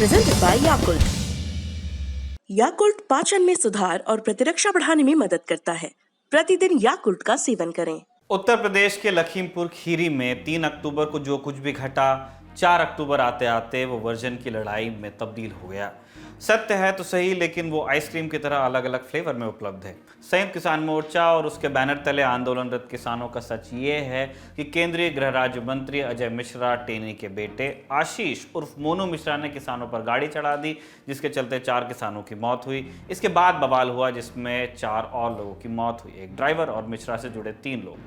presented by Yakult। Yakult पाचन में सुधार और प्रतिरक्षा बढ़ाने में मदद करता है। प्रतिदिन याकुल्ट का सेवन करें। उत्तर प्रदेश के लखीमपुर खीरी में 3 अक्टूबर को जो कुछ भी घटा, 4 अक्टूबर आते आते वो वर्जन की लड़ाई में तब्दील हो गया। सत्य है तो सही, लेकिन वो आइसक्रीम की तरह अलग अलग फ्लेवर में उपलब्ध है। संयुक्त किसान मोर्चा और उसके बैनर तले आंदोलनरत किसानों का सच ये है कि केंद्रीय गृह राज्य मंत्री अजय मिश्रा टेनी के बेटे आशीष उर्फ मोनू मिश्रा ने किसानों पर गाड़ी चढ़ा दी, जिसके चलते 4 किसानों की मौत हुई। इसके बाद बवाल हुआ, जिसमें 4 और लोगों की मौत हुई, एक ड्राइवर और मिश्रा से जुड़े 3 लोग।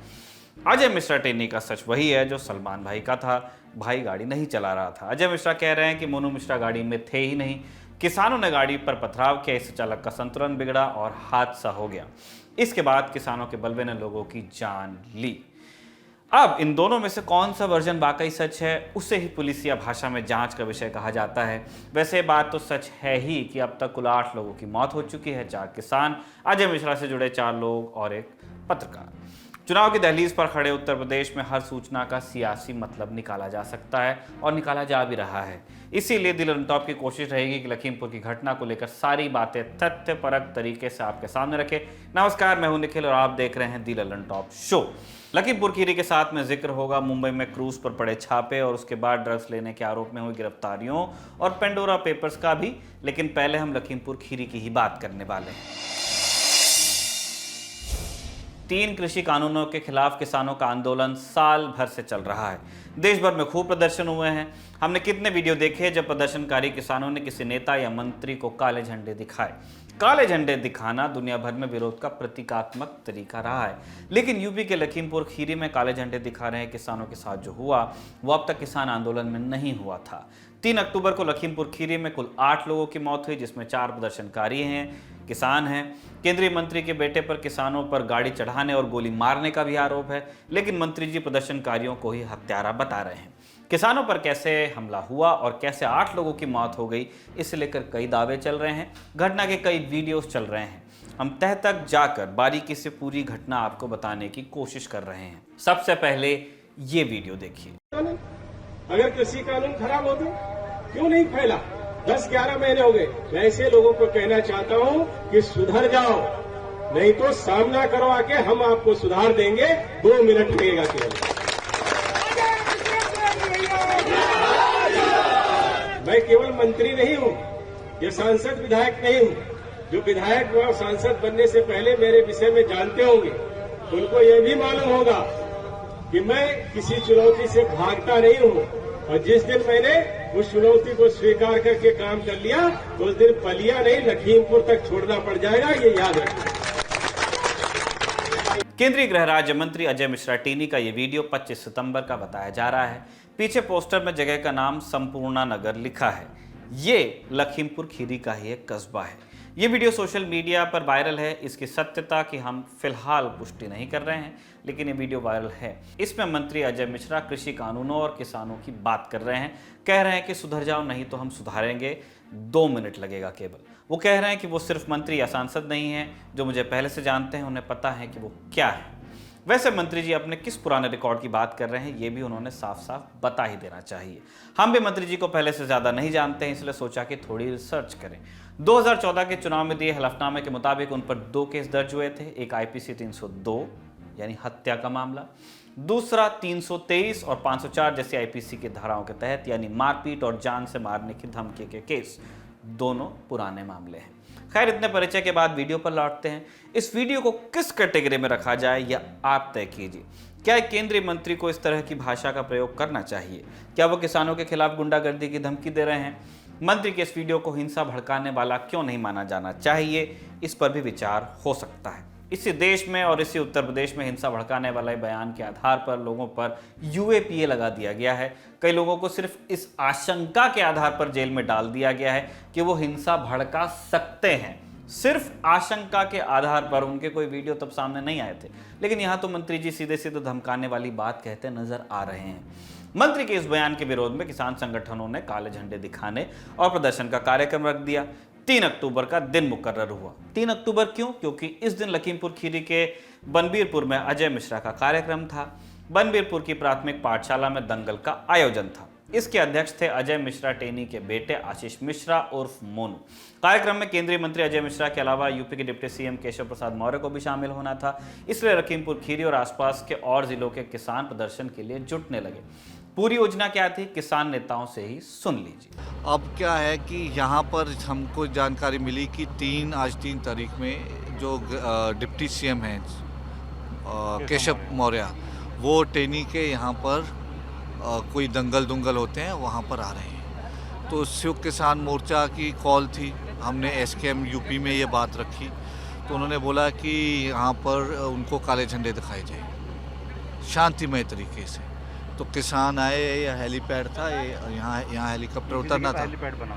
अजय मिश्रा टेनी का सच वही है जो सलमान भाई का था। भाई गाड़ी नहीं चला रहा था। अजय मिश्रा कह रहे हैं कि मोनू मिश्रा गाड़ी में थे ही नहीं। किसानों ने गाड़ी पर पथराव किया, इससे चालक का संतुलन बिगड़ा और हादसा हो गया। इसके बाद किसानों के बलबे ने लोगों की जान ली। अब इन दोनों में से कौन सा वर्जन वाकई सच है, उसे ही पुलिसिया भाषा में जांच का विषय कहा जाता है। वैसे बात तो सच है ही कि अब तक कुल 8 लोगों की मौत हो चुकी है, 4 किसान, अजय मिश्रा से जुड़े 4 लोग और एक पत्रकार। चुनाव की दहलीज पर खड़े उत्तर प्रदेश में हर सूचना का सियासी मतलब निकाला जा सकता है और निकाला जा भी रहा है। इसीलिए दिल अनटॉप की कोशिश रहेगी कि लखीमपुर की घटना को लेकर सारी बातें तथ्यपरक तरीके से आपके सामने रखें। नमस्कार, मैं हूं निखिल और आप देख रहे हैं दिल अनटॉप शो। लखीमपुर खीरी के साथ में जिक्र होगा मुंबई में क्रूज पर पड़े छापे और उसके बाद ड्रग्स लेने के आरोप में हुई गिरफ्तारियों और पेंडोरा पेपर्स का भी, लेकिन पहले हम लखीमपुर खीरी की ही बात करने वाले हैं। 3 कृषि कानूनों के खिलाफ किसानों का आंदोलन साल भर से चल रहा है। देश भर में खूब प्रदर्शन हुए हैं। हमने कितने वीडियो देखे जब प्रदर्शनकारी किसानों ने किसी नेता या मंत्री को काले झंडे दिखाए। काले झंडे दिखाना दुनिया भर में विरोध का प्रतीकात्मक तरीका रहा है, लेकिन यूपी के लखीमपुर खीरी में काले झंडे दिखा रहे किसानों के साथ जो हुआ वो अब तक किसान आंदोलन में नहीं हुआ था। 3 अक्टूबर को लखीमपुर खीरी में कुल 8 लोगों की मौत हुई, जिसमें 4 प्रदर्शनकारी हैं, किसान हैं। केंद्रीय मंत्री के बेटे पर किसानों पर गाड़ी चढ़ाने और गोली मारने का भी आरोप है, लेकिन मंत्री जी प्रदर्शनकारियों को ही हत्यारा बता रहे हैं। किसानों पर कैसे हमला हुआ और कैसे 8 लोगों की मौत हो गई, इसे लेकर कई दावे चल रहे हैं, घटना के कई वीडियोस चल रहे हैं। हम तह तक जाकर बारीकी से पूरी घटना आपको बताने की कोशिश कर रहे हैं। सबसे पहले ये वीडियो देखिए। अगर कृषि कानून खराब हो तो क्यों नहीं फैला? 10-11 महीने हो गए। मैं ऐसे लोगों को कहना चाहता हूं कि सुधर जाओ, नहीं तो सामना करो आके, हम आपको सुधार देंगे। 2 मिनट लगेगा केवल। मैं केवल मंत्री नहीं हूं, ये सांसद विधायक नहीं हूं। जो विधायक व सांसद बनने से पहले मेरे विषय में जानते होंगे, उनको ये भी मालूम होगा कि मैं किसी चुनौती से भागता नहीं हूं। और जिस दिन मैंने उस चुनौती को स्वीकार करके काम कर लिया, तो उस दिन पलिया नहीं, लखीमपुर तक छोड़ना पड़ जाएगा, ये याद रखिए। केंद्रीय गृह राज्य मंत्री अजय मिश्रा टेनी का ये वीडियो 25 सितंबर का बताया जा रहा है। पीछे पोस्टर में जगह का नाम संपूर्णा नगर लिखा है। ये लखीमपुर खीरी का ही एक कस्बा है। ये वीडियो सोशल मीडिया पर वायरल है। इसकी सत्यता की हम फिलहाल पुष्टि नहीं कर रहे हैं, लेकिन ये वीडियो वायरल है। इसमें मंत्री अजय मिश्रा कृषि कानूनों और किसानों की बात कर रहे हैं। कह रहे हैं कि सुधर जाओ, नहीं तो हम सुधारेंगे, 2 मिनट लगेगा केवल। वो कह रहे हैं कि वो सिर्फ मंत्री या सांसद नहीं है, जो मुझे पहले से जानते हैं, उन्हें पता है कि वो क्या है। वैसे मंत्री जी अपने किस पुराने रिकॉर्ड की बात कर रहे हैं, ये भी उन्होंने साफ साफ बता ही देना चाहिए। हम भी मंत्री जी को पहले से ज़्यादा नहीं जानते हैं, इसलिए सोचा कि थोड़ी रिसर्च करें। 2014 के चुनाव में दिए हलफनामे के मुताबिक उन पर 2 केस दर्ज हुए थे। एक IPC 302 यानी हत्या का मामला, दूसरा 323 और 504 जैसी IPC की धाराओं के तहत यानी मारपीट और जान से मारने की धमकी के केस। दोनों पुराने मामले हैं। खैर, इतने परिचय के बाद वीडियो पर लौटते हैं। इस वीडियो को किस कैटेगरी में रखा जाए, यह आप तय कीजिए। क्या एक केंद्रीय मंत्री को इस तरह की भाषा का प्रयोग करना चाहिए? क्या वो किसानों के खिलाफ गुंडागर्दी की धमकी दे रहे हैं? मंत्री के इस वीडियो को हिंसा भड़काने वाला क्यों नहीं माना जाना चाहिए, इस पर भी विचार हो सकता है। इसी देश में और इसी उत्तर प्रदेश में हिंसा भड़काने वाले बयान के आधार पर लोगों पर UAPA लगा दिया गया है। कई लोगों को सिर्फ इस आशंका के आधार पर जेल में डाल दिया गया है कि वो हिंसा भड़का सकते हैं। सिर्फ आशंका के आधार पर। उनके कोई वीडियो तब सामने नहीं आए थे, लेकिन यहाँ तो मंत्री जी सीधे सीधे धमकाने वाली बात कहते नजर आ रहे हैं। मंत्री के इस बयान के विरोध में किसान संगठनों ने काले झंडे दिखाने और प्रदर्शन का कार्यक्रम रख दिया। 3 अक्टूबर का दिन मुकर्रर हुआ। 3 अक्टूबर क्यों? क्योंकि इस दिन लखीमपुर खीरी के बनबीरपुर में अजय मिश्रा का कार्यक्रम था। बनबीरपुर की प्राथमिक पाठशाला में दंगल का आयोजन था। इसके अध्यक्ष थे अजय मिश्रा टेनी के बेटे आशीष मिश्रा उर्फ मोनू। कार्यक्रम में केंद्रीय मंत्री अजय मिश्रा के अलावा यूपी के डिप्टी सीएम केशव प्रसाद मौर्य को भी शामिल होना था, इसलिए लखीमपुर खीरी और आसपास के और जिलों के किसान प्रदर्शन के लिए जुटने लगे। पूरी योजना क्या थी, किसान नेताओं से ही सुन लीजिए। अब क्या है कि यहाँ पर हमको जानकारी मिली कि आज 3 तारीख में जो डिप्टी सीएम हैं केशव मौर्य, वो टेनी के यहाँ पर कोई दंगल होते हैं, वहाँ पर आ रहे हैं। तो संयुक्त किसान मोर्चा की कॉल थी, हमने एसकेएम यूपी में ये बात रखी, तो उन्होंने बोला कि यहाँ पर उनको काले झंडे दिखाए जाए शांतिमय तरीके से। तो किसान आए, ये हेलीपैड था, यहाँ हेलीकॉप्टर उतरना था,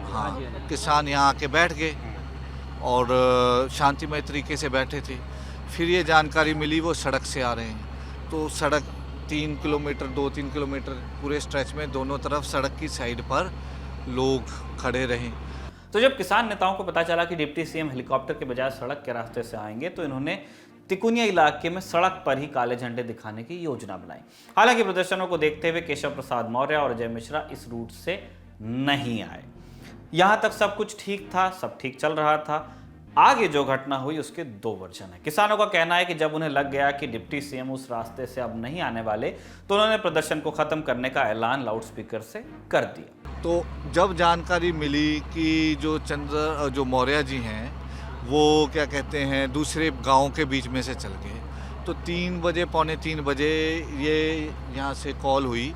हाँ, किसान यहाँ आके बैठ गए और शांतिमय तरीके से बैठे थे। फिर ये जानकारी मिली वो सड़क से आ रहे हैं, तो सड़क 2-3 किलोमीटर पूरे स्ट्रेच में दोनों तरफ सड़क की साइड पर लोग खड़े रहे। तो जब किसान नेताओं को पता चला कि डिप्टी सीएम हेलीकॉप्टर के बजाय सड़क के रास्ते से आएंगे, तो इन्होंने तिकुनिया इलाके में सड़क पर ही काले झंडे दिखाने की योजना बनाई। हालांकि प्रदर्शनों को देखते हुए केशव प्रसाद मौर्य और अजय मिश्रा इस रूट से नहीं आए। यहां तक सब कुछ ठीक था, सब ठीक चल रहा था। आगे जो घटना हुई उसके 2 वर्जन है। किसानों का कहना है कि जब उन्हें लग गया कि डिप्टी सीएम उस रास्ते से अब नहीं आने वाले, तो उन्होंने प्रदर्शन को खत्म करने का ऐलान लाउडस्पीकर से कर दिया। तो जब जानकारी मिली कि जो मौर्य जी हैं वो क्या कहते हैं दूसरे गांव के बीच में से चल गए, तो 3 बजे, पौने 3 बजे ये यहाँ से कॉल हुई,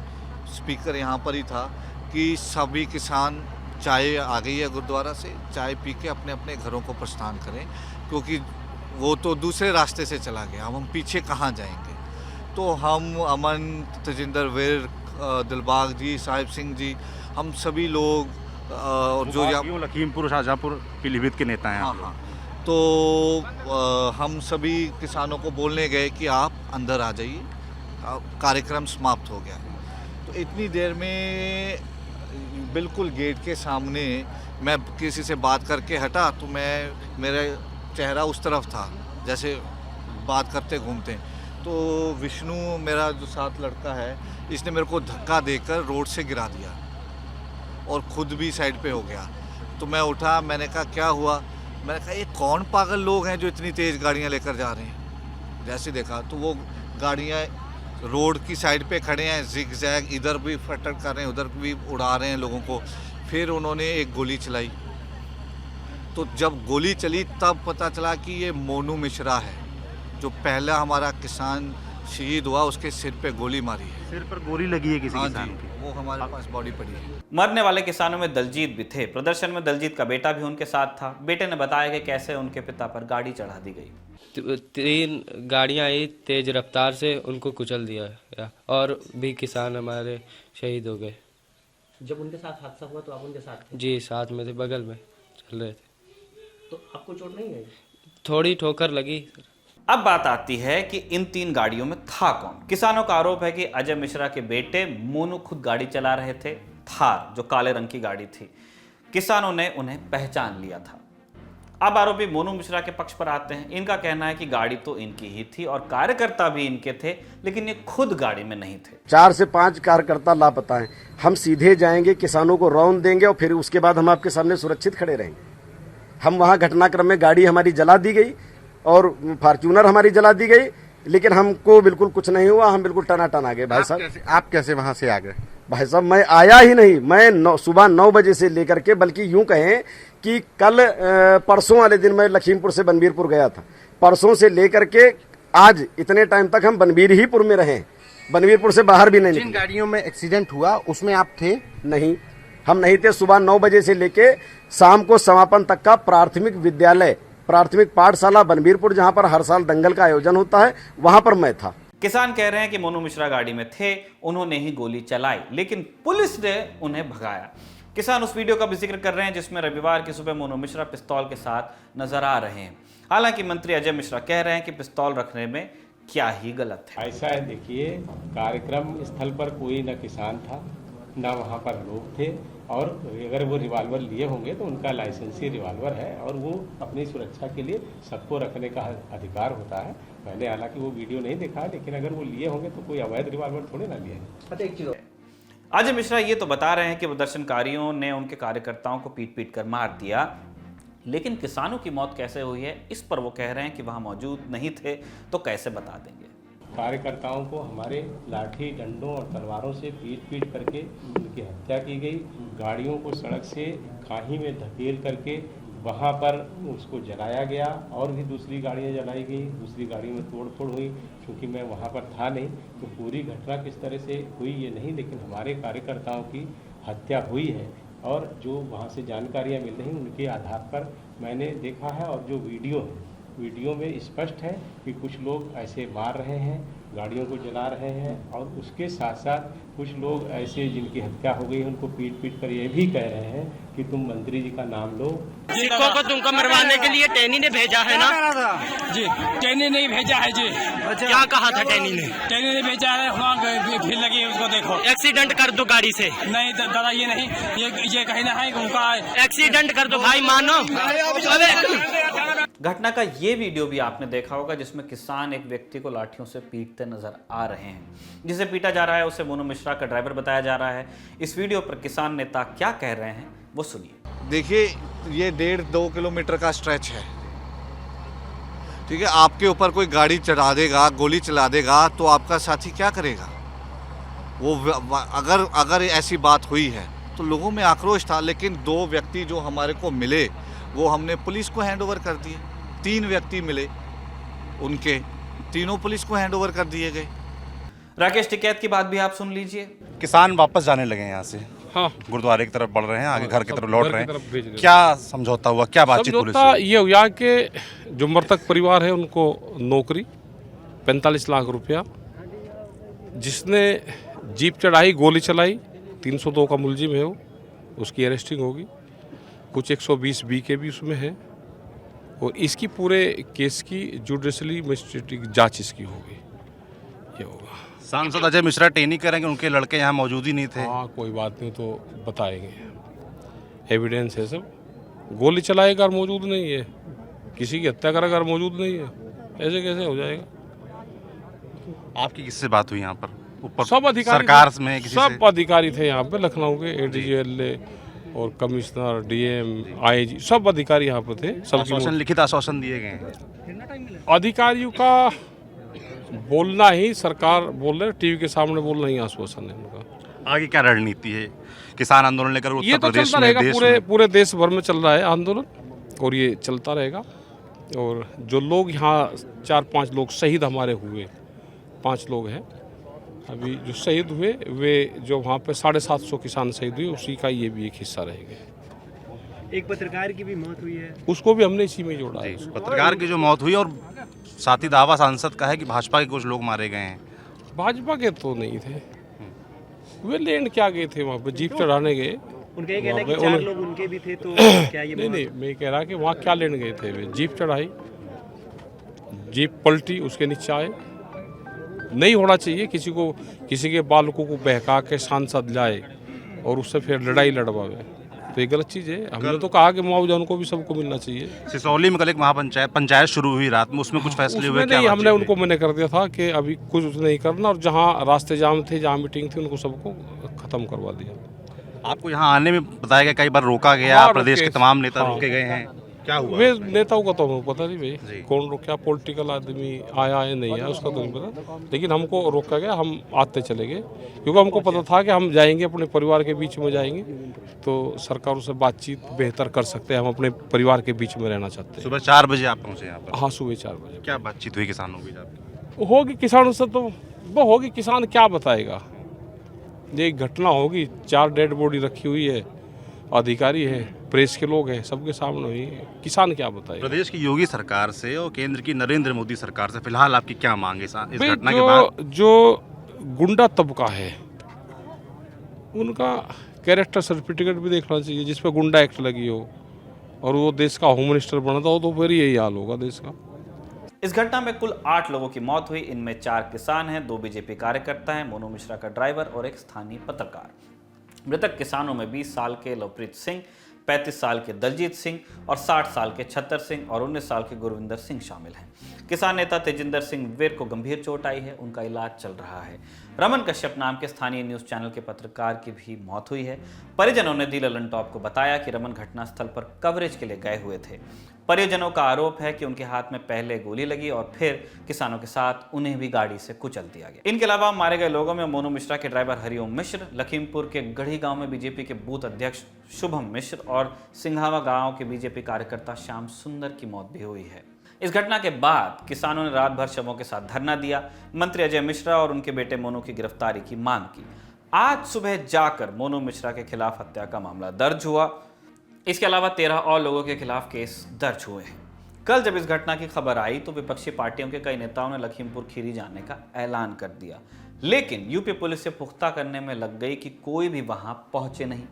स्पीकर यहाँ पर ही था कि सभी किसान चाय आ गई है गुरुद्वारा से, चाय पी के अपने अपने घरों को प्रस्थान करें, क्योंकि वो तो दूसरे रास्ते से चला गया, हम पीछे कहाँ जाएंगे। तो हम अमन, तेजिंदर वीर, दिलबाग जी, साहिब सिंह जी, हम सभी लोग और जो लखीमपुर, शाहजहाँपुर, पीलीभीत के नेता हैं। हाँ, तो हम सभी किसानों को बोलने गए कि आप अंदर आ जाइए, कार्यक्रम समाप्त हो गया। तो इतनी देर में बिल्कुल गेट के सामने मैं किसी से बात करके हटा, तो मेरा चेहरा उस तरफ था जैसे बात करते घूमते। तो विष्णु मेरा जो साथ लड़का है, इसने मेरे को धक्का देकर रोड से गिरा दिया और खुद भी साइड पे हो गया। तो मैं उठा, मैंने कहा क्या हुआ, मैंने कहा ये कौन पागल लोग हैं जो इतनी तेज़ गाड़ियाँ लेकर जा रहे हैं। जैसे देखा तो वो गाड़ियाँ रोड की साइड पे खड़े हैं, जिग जैग, इधर भी फटक कर रहे हैं, उधर भी उड़ा रहे हैं लोगों को। फिर उन्होंने एक गोली चलाई, तो जब गोली चली तब पता चला कि ये मोनू मिश्रा है, जो पहला हमारा किसान शहीद हुआ, उसके सिर पे गोली मारी है। सिर पर गोली लगी है किसी किसान की? वो हमारे पास बॉडी पड़ी है। मरने वाले किसानों में दलजीत भी थे। प्रदर्शन में दलजीत का बेटा भी उनके साथ था। बेटे ने बताया कि कैसे उनके पिता पर गाड़ी चढ़ा दी गई। 3 गाड़ियां आई, तेज रफ्तार से उनको कुचल दिया और भी किसान हमारे शहीद हो गए। जब उनके साथ हादसा हुआ तो आप उनके साथ थे? जी, साथ में थे, बगल में चल रहे थे। तो आपको चोट नहीं आई? थोड़ी ठोकर लगी। अब बात आती है कि इन 3 गाड़ियों में था कौन। किसानों का आरोप है कि अजय मिश्रा के बेटे मोनू खुद गाड़ी चला रहे थे, थार, जो काले रंग की गाड़ी थी। किसानों ने उन्हें पहचान लिया था। अब आरोपी मोनू मिश्रा के पक्ष पर आते हैं। इनका कहना है कि गाड़ी तो इनकी ही थी और कार्यकर्ता भी इनके थे, लेकिन ये खुद गाड़ी में नहीं थे। 4 से 5 कार्यकर्ता लापता हैं। हम सीधे जाएंगे, किसानों को रौंद देंगे और फिर उसके बाद हम आपके सामने सुरक्षित खड़े रहेंगे। हम वहां घटनाक्रम में गाड़ी हमारी जला दी गई और फॉर्च्यूनर हमारी जला दी गई, लेकिन हमको बिल्कुल कुछ नहीं हुआ। हम बिल्कुल टनाटन आ गए। भाई साहब, आप कैसे वहां से आ गए? भाई साहब, मैं आया ही नहीं। मैं सुबह 9 बजे से लेकर के, बल्कि यूं कहें कि कल परसों वाले दिन मैं लखीमपुर से बनबीरपुर गया था। परसों से लेकर के आज इतने टाइम तक हम बनबीर ही पुर में रहे, बनबीरपुर से बाहर भी नहीं निकले। जिन गाड़ियों में एक्सीडेंट हुआ उसमें आप थे? नहीं, हम नहीं थे। सुबह 9 बजे से लेके शाम को समापन तक का प्राथमिक विद्यालय, प्राथमिक पाठशाला बनबीरपुर, जहां पर हर साल दंगल का आयोजन होता है, वहां पर मैं था। किसान कह रहे हैं कि मोनू मिश्रा गाड़ी में थे, उन्होंने ही गोली चलाई, लेकिन पुलिस ने उन्हें भगाया। किसान उस वीडियो का भी जिक्र कर रहे हैं जिसमें रविवार की सुबह मोनू मिश्रा पिस्तौल के साथ नजर आ रहे हैं। हालांकि मंत्री अजय मिश्रा कह रहे हैं कि पिस्तौल रखने में क्या ही गलत है। ऐसा है, देखिए, कार्यक्रम स्थल पर कोई न किसान था, न वहाँ पर लोग थे, और अगर वो रिवाल्वर लिए होंगे तो उनका लाइसेंसी रिवाल्वर है और वो अपनी सुरक्षा के लिए सबको रखने का अधिकार होता है। मैंने हालांकि वो वीडियो नहीं देखा, लेकिन अगर वो लिए होंगे तो कोई अवैध रिवाल्वर थोड़े ना लिए। अच्छा, एक चीज अजय मिश्रा ये तो बता रहे हैं कि प्रदर्शनकारियों ने उनके कार्यकर्ताओं को पीट पीट कर मार दिया, लेकिन किसानों की मौत कैसे हुई है इस पर वो कह रहे हैं कि वहां मौजूद नहीं थे तो कैसे बता देंगे। कार्यकर्ताओं को हमारे लाठी डंडों और तलवारों से पीट पीट करके उनकी हत्या की गई। गाड़ियों को सड़क से खाई में धकेल करके वहाँ पर उसको जलाया गया और भी दूसरी गाड़ियाँ जलाई गई, दूसरी गाड़ियों में तोड़ फोड़ हुई। क्योंकि मैं वहाँ पर था नहीं तो पूरी घटना किस तरह से हुई ये नहीं, लेकिन हमारे कार्यकर्ताओं की हत्या हुई है और जो वहाँ से जानकारियाँ मिल रही उनके आधार पर मैंने देखा है। और जो वीडियो में स्पष्ट है कि कुछ लोग ऐसे मार रहे हैं, गाड़ियों को जला रहे हैं और उसके साथ साथ कुछ लोग ऐसे जिनकी हत्या हो गई है उनको पीट पीट कर ये भी कह रहे हैं कि तुम मंत्री जी का नाम लो। सिखों को तुमको मरवाने के लिए टैनी ने भेजा है ना? जी टैनी नहीं भेजा है जी। क्या कहा था टैनी ने? टैनी ने भेजा है, वहाँ भीड़ लगी है उसको देखो। एक्सीडेंट कर दो गाड़ी से। नहीं दादा ये नहीं, ये कहना है कि उनका एक्सीडेंट कर दो भाई, मानो। घटना का ये वीडियो भी आपने देखा होगा जिसमें किसान एक व्यक्ति को लाठियों से पीटते नजर आ रहे हैं। जिसे पीटा जा रहा है उसे मोनू मिश्रा का ड्राइवर बताया जा रहा है। इस वीडियो पर किसान नेता क्या कह रहे हैं वो सुनिए। देखिए, ये 1.5-2 किलोमीटर का स्ट्रेच है, ठीक है। आपके ऊपर कोई गाड़ी चढ़ा देगा, गोली चला देगा तो आपका साथी क्या करेगा? वो अगर ऐसी बात हुई है तो लोगों में आक्रोश था, लेकिन 2 व्यक्ति जो हमारे को मिले वो हमने पुलिस को हैंडओवर कर दिए। 3 व्यक्ति मिले, उनके तीनों पुलिस को हैंडओवर कर दिए गए। राकेश टिकैत की बात भी आप सुन लीजिए। किसान वापस जाने लगे हैं यहाँ से, हाँ गुरुद्वारे की तरफ बढ़ रहे हैं, आगे घर की तरफ लौट रहे हैं। क्या समझौता हुआ, क्या बातचीत पुलिस समझौता से? ये हुआ कि जो मृतक परिवार है उनको नौकरी 45 लाख रुपया, जिसने जीप चढ़ाई गोली चलाई 302 का मुलजिम है वो, उसकी अरेस्टिंग होगी। कुछ 120 बी के भी उसमें है और इसकी पूरे केस की जुडिशली मजिस्ट्रेटिव जांच इसकी होगी, ये होगा। सांसद अजय मिश्रा टेनी करेंगे, उनके लड़के यहाँ मौजूद ही नहीं थे। हाँ कोई बात नहीं, तो बताएंगे, एविडेंस है सब। गोली चलाएगा और मौजूद नहीं है, किसी की हत्या करेगा और मौजूद नहीं है, ऐसे कैसे हो जाएगा? आपकी किससे बात हुई यहाँ पर? ऊपर सब अधिकारी सरकार में किसी सब से? अधिकारी थे यहाँ पे, लखनऊ के एडीजीएल और कमिश्नर, डीएम, आईजी, सब अधिकारी यहाँ पे थे। आश्वासन, लिखित आश्वासन दिए गए हैं। अधिकारियों का बोलना ही, सरकार बोल रहे, टीवी के सामने बोलना ही आश्वासन है उनका। आगे क्या रणनीति है? किसान आंदोलन लेकर ये उत्तर तो प्रदेश चलता में, रहेगा, देश में पूरे देश भर में चल रहा है आंदोलन और ये चलता रहेगा। और जो लोग यहाँ 4-5 लोग शहीद हमारे हुए, 5 लोग हैं अभी जो शहीद हुए, वे जो वहाँ पे 750 किसान शहीद हुए, उसी का ये भी एक हिस्सा रहेगा। एक पत्रकार की भी मौत हुई है, उसको भी हमने इसी में जोड़ा है। पत्रकार की जो मौत हुई, और साथ ही दावा सांसद का है कि भाजपा के कुछ लोग मारे गए हैं। भाजपा के तो नहीं थे, वे लैंड क्या गए थे वहाँ पे, जीप चढ़ाने गए। उनका ये कहना है कि 4 लोग उनके भी थे, तो क्या ये नहीं, मैं कह रहा कि वहाँ क्या लेने गए थे? वे जीप चढ़ाई, जीप पलटी, उसके नीचे आए। नहीं होना चाहिए किसी के बालकों को बहका के सांसद लाए और उससे फिर लड़ाई लड़वावे, तो ये गलत चीज़ है। हमने तो कहा कि मुआवजा उनको भी सबको मिलना चाहिए। सिसौली में कल एक पंचायत शुरू हुई रात में, उसमें कुछ फैसले हुए? नहीं, हमने उनको मना कर दिया था कि अभी कुछ नहीं करना, और जहाँ रास्ते जाम थे, जहाँ मीटिंग थी, उनको सबको खत्म करवा दिया। आपको यहाँ आने में बताया गया, कई बार रोका गया, हाँ, प्रदेश के तमाम नेता हाँ। रोके गए हैं, क्या हुआ? वे नेताओं का तो हमें पता नहीं भाई, कौन रोका, पॉलिटिकल आदमी आया है नहीं आया उसका तो नहीं पता, लेकिन हमको रोका गया, हम आते चले गए, क्योंकि हमको पता था कि हम जाएंगे, अपने परिवार के बीच में जाएंगे तो सरकारों से बातचीत बेहतर कर सकते हैं। हम अपने परिवार के बीच में रहना चाहते हैं। सुबह 4 बजे आप पहुँचे यहाँ पर? हाँ, सुबह 4 बजे। क्या बातचीत हुई किसानों की? होगी किसानों से, तो वो होगी, किसान क्या बताएगा? ये घटना होगी, 4 डेड बॉडी रखी हुई है, अधिकारी है, प्रेस के लोग हैं, सबके सामने हुई, किसान क्या बताएगा? प्रदेश की योगी सरकार से और केंद्र की नरेंद्र मोदी सरकार से फिलहाल आपकी क्या मांग है इस भाई, घटना के बाद? जो गुंडा तबका है उनका कैरेक्टर सर्टिफिकेट भी देखना चाहिए, जिस पे गुंडा एक्ट लगी हो और वो देश का होम मिनिस्टर बनता हो, तो फिर यही हाल होगा देश का। इस घटना में कुल 8 लोगों की मौत हुई। इनमें 4 किसान हैं, 2 बीजेपी कार्यकर्ता हैं, मोनू मिश्रा का ड्राइवर और एक स्थानीय पत्रकार। मृतक किसानों में 20 साल के लवप्रीत सिंह, 35 साल के दलजीत सिंह और 60 साल के छत्तर सिंह और 19 साल के गुरविंदर सिंह शामिल हैं। किसान नेता तेजिंदर सिंह वीर को गंभीर चोट आई है, उनका इलाज चल रहा है। रमन कश्यप नाम के स्थानीय न्यूज चैनल के पत्रकार की भी मौत हुई है। परिजनों ने दी ललन टॉप को बताया कि रमन घटनास्थल पर कवरेज के लिए गए हुए थे। परिजनों का आरोप है कि उनके हाथ में पहले गोली लगी और फिर किसानों के साथ उन्हें भी गाड़ी से कुचल दिया गया। इनके अलावा मारे गए लोगों में मोनू मिश्रा के ड्राइवर हरिओम मिश्र, लखीमपुर के गढ़ी गांव में बीजेपी के बूथ अध्यक्ष शुभम मिश्र और सिंघावा गांव के बीजेपी कार्यकर्ता श्याम सुंदर की मौत भी हुई है। इस घटना के बाद किसानों ने रात भर शवों के साथ धरना दिया, मंत्री अजय मिश्रा और उनके बेटे मोनू की गिरफ्तारी की मांग की। आज सुबह जाकर मोनू मिश्रा के खिलाफ हत्या का मामला दर्ज हुआ। इसके अलावा 13 और लोगों के खिलाफ केस दर्ज हुए हैं। कल जब इस घटना की खबर आई तो विपक्षी पार्टियों के कई नेताओं ने लखीमपुर खीरी जाने का ऐलान कर दिया, लेकिन यूपी पुलिस से पुख्ता करने में लग गई कि कोई भी वहां पहुंचे नहीं।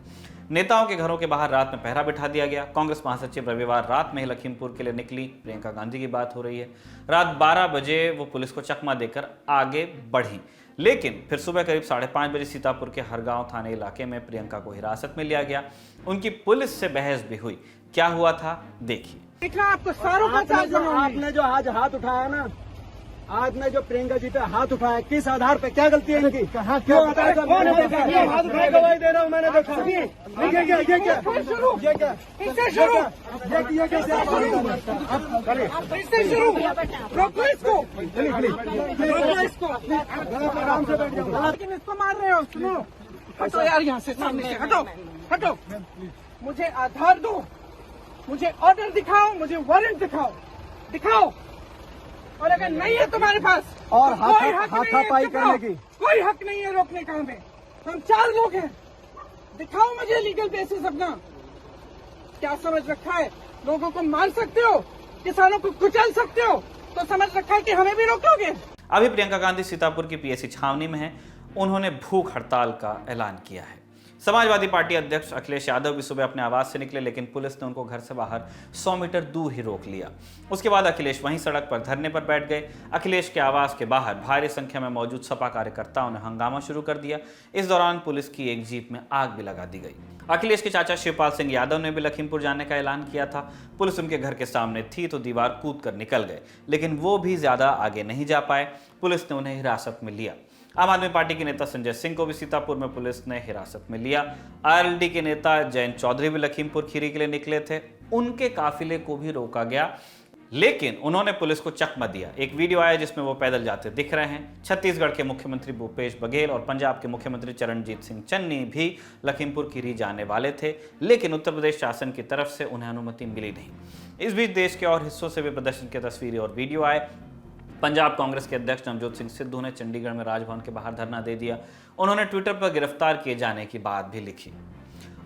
नेताओं के घरों के बाहर रात में पहरा बिठा दिया गया। कांग्रेस महासचिव रविवार रात में ही लखीमपुर के लिए निकली। प्रियंका गांधी की बात हो रही है। रात 12 बजे वो पुलिस को चकमा देकर आगे बढ़ी, लेकिन फिर सुबह करीब 5:30 बजे सीतापुर के हरगांव थाने इलाके में प्रियंका को हिरासत में लिया गया। उनकी पुलिस से बहस भी हुई। क्या हुआ था देखिए। आपको सारों का आपने जो आज हाथ उठाया ना, आज ने जो प्रियंका जी पे हाथ उठाया, किस आधार पे, क्या गलती है इनकी? क्यों हाथ उठाया? गवाही दे रहा हूँ, मैंने देखा। ये क्या आराम से बैठ जाओ। लेकिन इसको मार रहे हो, सुनो। हटो यार यहाँ से, सामने से हटो, हटो। मुझे आधार दो, मुझे ऑर्डर दिखाओ, मुझे वारंट दिखाओ। और अगर नहीं है तुम्हारे पास और हाथापाई करने की कोई हक नहीं है रोकने का। हमें, हम 4 लोग हैं, दिखाओ मुझे लीगल बेसिस अपना। क्या समझ रखा है? लोगों को मार सकते हो, किसानों को कुचल सकते हो, तो समझ रखा है कि हमें भी रोकोगे। अभी प्रियंका गांधी सीतापुर की पीएससी छावनी में है। उन्होंने भूख हड़ताल का ऐलान किया है। समाजवादी पार्टी अध्यक्ष अखिलेश यादव भी सुबह अपने आवास से निकले, लेकिन पुलिस ने उनको घर से बाहर 100 मीटर दूर ही रोक लिया। उसके बाद अखिलेश वहीं सड़क पर धरने पर बैठ गए। अखिलेश के आवास के बाहर भारी संख्या में मौजूद सपा कार्यकर्ताओं ने हंगामा शुरू कर दिया। इस दौरान पुलिस की एक जीप में आग भी लगा दी गई। अखिलेश के चाचा शिवपाल सिंह यादव ने भी लखीमपुर जाने का ऐलान किया था। पुलिस उनके घर के सामने थी तो दीवार कूद कर निकल गए, लेकिन वो भी ज्यादा आगे नहीं जा पाए। पुलिस ने उन्हें हिरासत में लिया। आम आदमी पार्टी के नेता संजय सिंह को भी सीतापुर में पुलिस ने हिरासत में लिया। आरएलडी के नेता जयंत चौधरी भी लखीमपुर खीरी के लिए निकले थे। उनके काफिले को भी रोका गया, लेकिन उन्होंने पुलिस को चकमा दिया। एक वीडियो आया जिसमें वो पैदल जाते दिख रहे हैं। छत्तीसगढ़ के मुख्यमंत्री भूपेश बघेल और पंजाब के मुख्यमंत्री चरणजीत सिंह चन्नी भी लखीमपुर खीरी जाने वाले थे, लेकिन उत्तर प्रदेश शासन की तरफ से उन्हें अनुमति मिली नहीं। इस बीच देश के और हिस्सों से भी प्रदर्शन की तस्वीरें और वीडियो आए। पंजाब कांग्रेस के अध्यक्ष नवजोत सिंह सिद्धू ने चंडीगढ़ में राजभवन के बाहर धरना दे दिया। उन्होंने ट्विटर पर गिरफ्तार किए जाने की बात भी लिखी।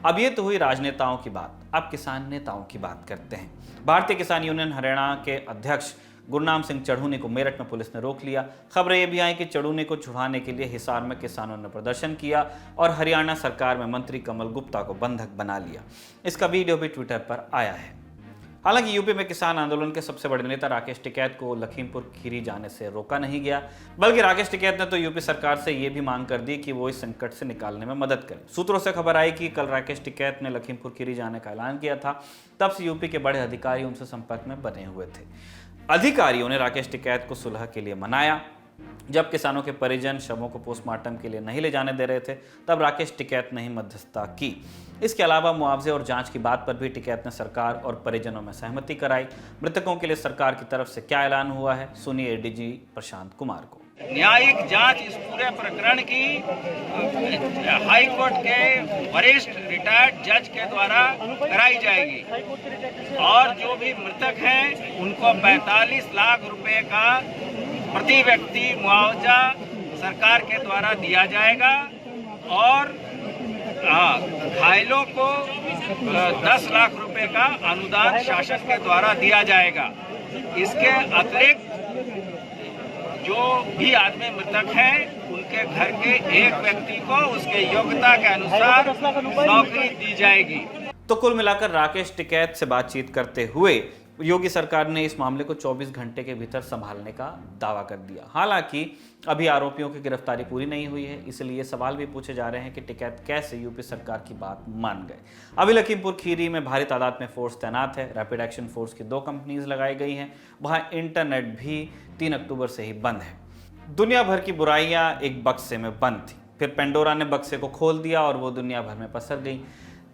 अब ये तो हुई राजनेताओं की बात, अब किसान नेताओं की बात करते हैं। भारतीय किसान यूनियन हरियाणा के अध्यक्ष गुरनाम सिंह चढ़ूनी को मेरठ में पुलिस ने रोक लिया। खबरें ये भी आई कि चढ़ूनी को छुड़ाने के लिए हिसार में किसानों ने प्रदर्शन किया और हरियाणा सरकार में मंत्री कमल गुप्ता को बंधक बना लिया। इसका वीडियो भी ट्विटर पर आया है। हालांकि यूपी में किसान आंदोलन के सबसे बड़े नेता राकेश टिकैत को लखीमपुर खीरी जाने से रोका नहीं गया, बल्कि राकेश टिकैत ने तो यूपी सरकार से यह भी मांग कर दी कि वो इस संकट से निकालने में मदद करे। सूत्रों से खबर आई कि कल राकेश टिकैत ने लखीमपुर खीरी जाने का ऐलान किया था। तब से यूपी के बड़े अधिकारी उनसे संपर्क में बने हुए थे। अधिकारियों ने राकेश टिकैत को सुलह के लिए मनाया। जब किसानों के परिजन शवों को पोस्टमार्टम के लिए नहीं ले जाने दे रहे थे, तब राकेश टिकैत ने ही मध्यस्थता की। इसके अलावा मुआवजे और जांच की बात पर भी टिकैत ने सरकार और परिजनों में सहमति कराई। मृतकों के लिए सरकार की तरफ से क्या ऐलान हुआ है, सुनिए एडीजी प्रशांत कुमार को। न्यायिक जांच इस पूरे प्रकरण की हाई कोर्ट के वरिष्ठ रिटायर्ड जज के द्वारा कराई जाएगी और जो भी मृतक हैं उनको 45 लाख रुपए का प्रति व्यक्ति मुआवजा सरकार के द्वारा दिया जाएगा और घायलों को 10 लाख रुपए का अनुदान शासन के द्वारा दिया जाएगा। इसके अतिरिक्त जो भी आदमी मृतक हैं उनके घर के एक व्यक्ति को उसके योग्यता के अनुसार नौकरी दी जाएगी। तो कुल मिलाकर राकेश टिकैत से बातचीत करते हुए योगी सरकार ने इस मामले को 24 घंटे के भीतर संभालने का दावा कर दिया। हालांकि अभी आरोपियों की गिरफ्तारी पूरी नहीं हुई है, इसलिए सवाल भी पूछे जा रहे हैं कि टिकैत कैसे यूपी सरकार की बात मान गए। अभी लखीमपुर खीरी में भारी तादाद में फोर्स तैनात है। रैपिड एक्शन फोर्स की 2 कंपनीज लगाई गई हैं। वहां इंटरनेट भी 3 अक्टूबर से ही बंद है। दुनिया भर की बुराइयां एक बक्से में बंद थी, फिर पेंडोरा ने बक्से को खोल दिया और वो दुनिया भर में पसर गई।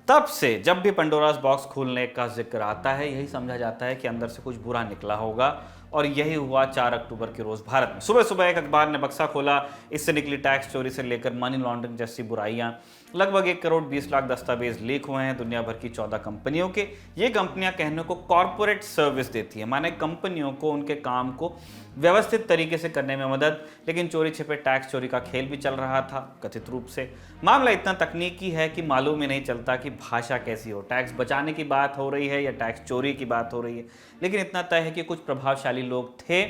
तब से जब भी पेंडोरास बॉक्स खोलने का जिक्र आता है, यही समझा जाता है कि अंदर से कुछ बुरा निकला होगा, और यही हुआ 4 अक्टूबर के रोज भारत में। सुबह सुबह एक अखबार ने बक्सा खोला, इससे निकली टैक्स चोरी से लेकर मनी लॉन्ड्रिंग जैसी बुराइयां। लगभग 1 करोड़ 20 लाख दस्तावेज लीक हुए हैं दुनिया भर की 14 कंपनियों के। ये कंपनियां कहने को कॉर्पोरेट सर्विस देती है, माने कंपनियों को उनके काम को व्यवस्थित तरीके से करने में मदद, लेकिन चोरी छिपे टैक्स चोरी का खेल भी चल रहा था कथित रूप से। मामला इतना तकनीकी है कि मालूम ही नहीं चलता कि भाषा कैसी हो, टैक्स बचाने की बात हो रही है या टैक्स चोरी की बात हो रही है। लेकिन इतना तय है कि कुछ प्रभावशाली लोग थे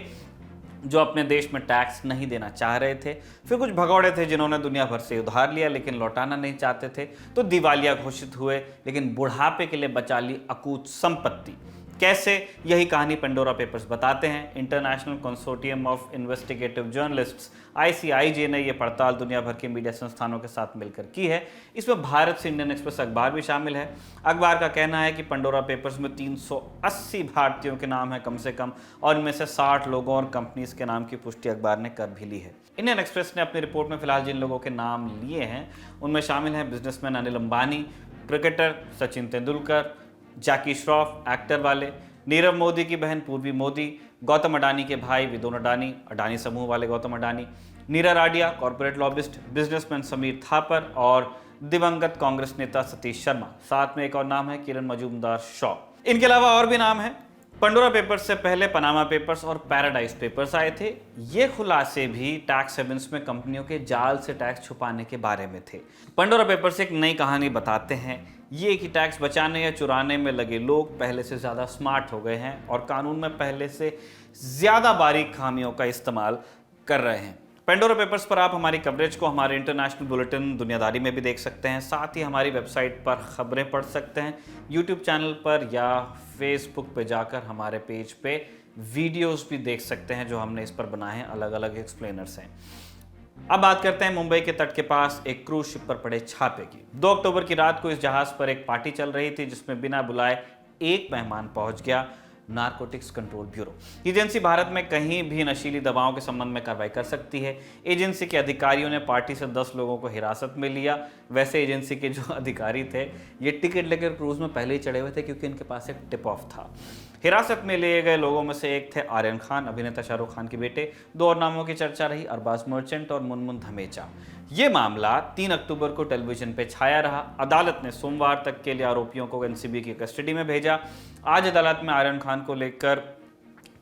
जो अपने देश में टैक्स नहीं देना चाह रहे थे, फिर कुछ भगौड़े थे जिन्होंने दुनिया भर से उधार लिया लेकिन लौटाना नहीं चाहते थे, तो दिवालिया घोषित हुए, लेकिन बुढ़ापे के लिए बचा ली अकूत संपत्ति। कैसे, यही कहानी पेंडोरा पेपर्स बताते हैं। International consortium of investigative journalists ICIJ ने यह पड़ताल दुनिया भर के मीडिया संस्थानों के साथ मिलकर की है। इसमें भारत से इंडियन एक्सप्रेस अखबार भी शामिल है। अखबार का कहना है कि पेंडोरा पेपर्स में 380 भारतीयों के नाम है कम से कम, और इनमें से 60 लोगों और कंपनीज के नाम की पुष्टि अखबार ने कर भी ली है। इंडियन एक्सप्रेस ने अपनी रिपोर्ट में फिलहाल जिन लोगों के नाम लिए हैं उनमें शामिल हैं बिजनेसमैन अनिल अंबानी, क्रिकेटर सचिन तेंदुलकर, जैकी श्रॉफ एक्टर वाले, नीरव मोदी की बहन पूर्वी मोदी, गौतम अडानी के भाई विदोन अडानी, अडानी समूह वाले Gautam Adani, Nira Radia corporate lobbyist, businessman Sameer Thapar और दिवंगत कांग्रेस नेता सतीश शर्मा। साथ में एक और नाम है किरण मजूमदार शॉ। इनके अलावा और भी नाम है। पेंडोरा पेपर्स से पहले पनामा पेपर्स और पैराडाइज पेपर्स आए थे। ये खुलासे भी टैक्स हेवन्स में कंपनियों के जाल से टैक्स छुपाने के बारे में थे। पेंडोरा पेपर्स एक नई कहानी बताते हैं, ये कि टैक्स बचाने या चुराने में लगे लोग पहले से ज़्यादा स्मार्ट हो गए हैं और कानून में पहले से ज़्यादा बारीक खामियों का इस्तेमाल कर रहे हैं। पेंडोरा पेपर्स पर आप हमारी कवरेज को हमारे इंटरनेशनल बुलेटिन दुनियादारी में भी देख सकते हैं। साथ ही हमारी वेबसाइट पर खबरें पढ़ सकते हैं, यूट्यूब चैनल पर या फेसबुक पे जाकर हमारे पेज पे वीडियोस भी देख सकते हैं जो हमने इस पर बनाए हैं, अलग अलग एक्सप्लेनर्स हैं। अब बात करते हैं मुंबई के तट के पास एक क्रूज शिप पर पड़े छापे की। 2 अक्टूबर की रात को इस जहाज पर एक पार्टी चल रही थी जिसमें बिना बुलाए एक मेहमान पहुंच गया। Narcotics control bureau agency Bharat में कहीं भी नशीली दवाओं के संबंध में कार्रवाई कर सकती है। एजेंसी के अधिकारियों ने पार्टी से 10 लोगों को हिरासत में लिया। वैसे एजेंसी के जो अधिकारी थे ये टिकट लेकर क्रूज में पहले ही चढ़े हुए थे क्योंकि इनके पास एक टिप ऑफ था। हिरासत में लिए गए लोगों में से एक थे आर्यन खान, अभिनेता शाहरुख खान के बेटे। 2 और नामों की चर्चा रही, अरबाज मर्चेंट और मुनमुन धमेचा। ये मामला 3 अक्टूबर को टेलीविजन पे छाया रहा। अदालत ने सोमवार तक के लिए आरोपियों को एनसीबी की कस्टडी में भेजा। आज अदालत में आर्यन खान को लेकर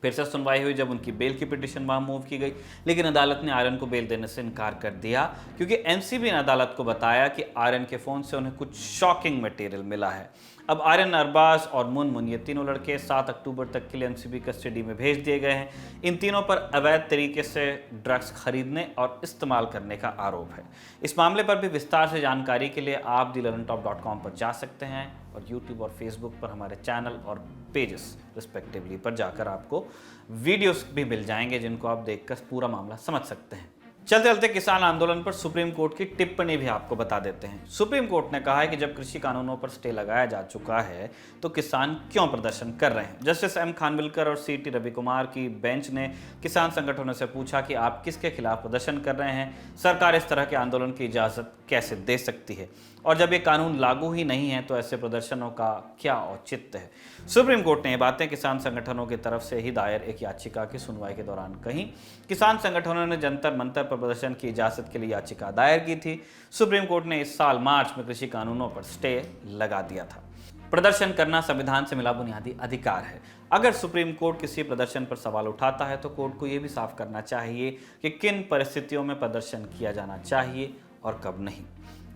फिर से सुनवाई हुई जब उनकी बेल की पिटीशन वहां मूव की गई, लेकिन अदालत ने आर्यन को बेल देने से इनकार कर दिया क्योंकि एनसीबी ने अदालत को बताया कि आर्यन के फोन से उन्हें कुछ शॉकिंग मटेरियल मिला है। अब आर्यन, अरबाज और मुनमुन ये तीनों लड़के 7 अक्टूबर तक के लिए एनसीबी कस्टडी में भेज दिए गए हैं। इन तीनों पर अवैध तरीके से ड्रग्स खरीदने और इस्तेमाल करने का आरोप है। इस मामले पर भी विस्तार से जानकारी के लिए आप thelalantop.com पर जा सकते हैं और यूट्यूब और फेसबुक पर हमारे चैनल और पेजेस रिस्पेक्टिवली पर जाकर आपको वीडियोस भी मिल जाएंगे जिनको आप देखकर पूरा मामला समझ सकते हैं। चलते चलते किसान आंदोलन पर सुप्रीम कोर्ट की टिप्पणी भी आपको बता देते हैं। सुप्रीम कोर्ट ने कहा है कि जब कृषि कानूनों पर स्टे लगाया जा चुका है तो किसान क्यों प्रदर्शन कर रहे हैं। जस्टिस M खानविलकर और CT रवि कुमार की बेंच ने किसान संगठनों से पूछा कि आप किसके खिलाफ प्रदर्शन कर रहे हैं, सरकार इस तरह के आंदोलन की इजाजत कैसे दे सकती है, और जब ये कानून लागू ही नहीं है तो ऐसे प्रदर्शनों का क्या औचित्य है। सुप्रीम कोर्ट ने ये बातें किसान संगठनों की तरफ से ही दायर एक याचिका की सुनवाई के दौरान कही। किसान संगठनों ने जंतर मंतर पर प्रदर्शन की इजाजत के लिए याचिका दायर की थी। सुप्रीम कोर्ट ने इस साल मार्च में कृषि कानूनों पर स्टे लगा दिया था। प्रदर्शन करना संविधान से मिला बुनियादी अधिकार है। अगर सुप्रीम कोर्ट किसी प्रदर्शन पर सवाल उठाता है तो कोर्ट को यह भी साफ करना चाहिए कि किन परिस्थितियों में प्रदर्शन किया जाना चाहिए और कब नहीं।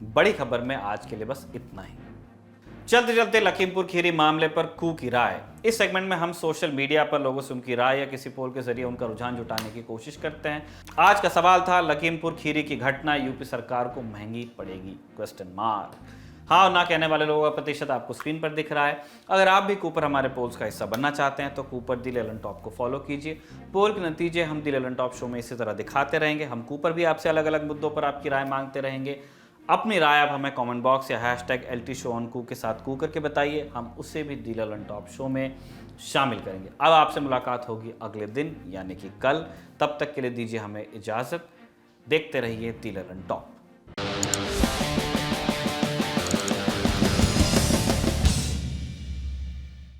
बड़ी खबर में आज के लिए बस इतना ही। चलते चलते लखीमपुर खीरी मामले पर कू की राय। इस सेगमेंट में हम सोशल मीडिया पर लोगों से उनकी राय या किसी पोल के जरिए उनका रुझान जुटाने की कोशिश करते हैं। आज का सवाल था, लखीमपुर खीरी की घटना यूपी सरकार को महंगी पड़ेगी? Question mark. हाँ और ना कहने वाले लोगों का प्रतिशत आपको स्क्रीन पर दिख रहा है। अगर आप भी कूपर हमारे पोल्स का हिस्सा बनना चाहते हैं तो कूपर दी लेलन टॉप को फॉलो कीजिए। पोल के नतीजे हम दी लेलन टॉप शो में इसी तरह दिखाते रहेंगे। हम कूपर भी आपसे अलग अलग मुद्दों पर आपकी राय मांगते रहेंगे। अपनी राय आप हमें कमेंट बॉक्स या #LT Show on Ku के साथ कू करके बताइए, हम उसे भी दी ललन टॉप शो में शामिल करेंगे। अब आपसे मुलाकात होगी अगले दिन यानी कि कल, तब तक के लिए दीजिए हमें इजाज़त। देखते रहिए दी ललन टॉप।